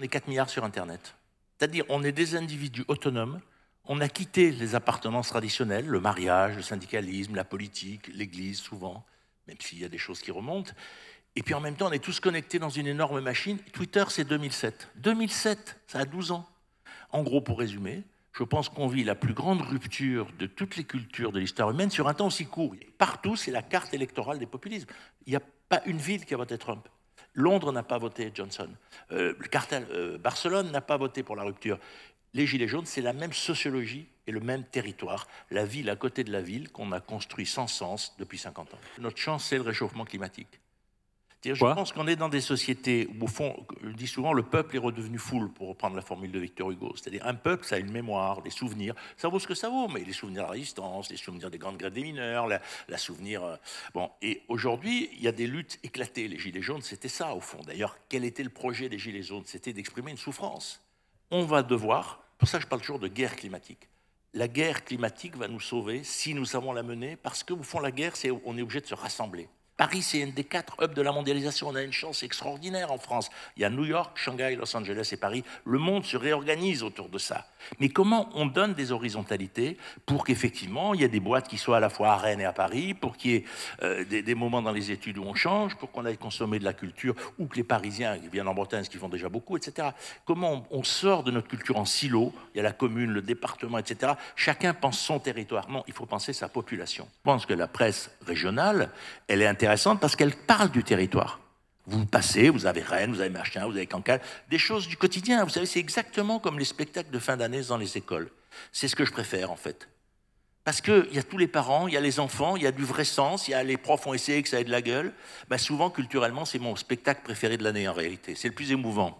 On est 4 milliards sur Internet. C'est-à-dire, on est des individus autonomes. On a quitté les appartenances traditionnelles, le mariage, le syndicalisme, la politique, l'église souvent, même s'il y a des choses qui remontent. Et puis en même temps, on est tous connectés dans une énorme machine. Twitter, c'est 2007. 2007, ça a 12 ans. En gros, pour résumer, je pense qu'on vit la plus grande rupture de toutes les cultures de l'histoire humaine sur un temps aussi court. Partout, c'est la carte électorale des populismes. Il n'y a pas une ville qui a voté Trump. Londres n'a pas voté Johnson. Barcelone n'a pas voté pour la rupture. Les Gilets jaunes, c'est la même sociologie et le même territoire, la ville à côté de la ville qu'on a construit sans sens depuis 50 ans. Notre chance, c'est le réchauffement climatique. Je pense qu'on est dans des sociétés où, au fond, je dis souvent, le peuple est redevenu foule, pour reprendre la formule de Victor Hugo. C'est-à-dire, un peuple, ça a une mémoire, des souvenirs. Ça vaut ce que ça vaut, mais les souvenirs de la résistance, les souvenirs des grandes grèves des mineurs, la souvenir... Bon, et aujourd'hui, il y a des luttes éclatées. Les Gilets jaunes, c'était ça, au fond. D'ailleurs, quel était le projet des Gilets jaunes? C'était d'exprimer une souffrance. On va devoir... Pour ça, je parle toujours de guerre climatique. La guerre climatique va nous sauver si nous savons la mener, parce qu'au fond, la guerre, on est obligé de se rassembler. Paris, c'est une des 4 hubs de la mondialisation. On a une chance extraordinaire en France. Il y a New York, Shanghai, Los Angeles et Paris. Le monde se réorganise autour de ça. Mais comment on donne des horizontalités pour qu'effectivement, il y ait des boîtes qui soient à la fois à Rennes et à Paris, pour qu'il y ait des moments dans les études où on change, pour qu'on aille consommer de la culture, ou que les Parisiens qui viennent en Bretagne, ce qu'ils font déjà beaucoup, etc. Comment on sort de notre culture en silo? Il y a la commune, le département, etc. Chacun pense son territoire. Non, il faut penser sa population. Je pense que la presse régionale, elle est intéressante parce qu'elle parle du territoire. Vous passez, vous avez Rennes, vous avez Machin, vous avez Cancale, des choses du quotidien. Vous savez, c'est exactement comme les spectacles de fin d'année dans les écoles. C'est ce que je préfère, en fait. Parce qu'il y a tous les parents, il y a les enfants, il y a du vrai sens, il y a les profs ont essayé que ça ait de la gueule. Ben souvent, culturellement, c'est mon spectacle préféré de l'année, en réalité. C'est le plus émouvant.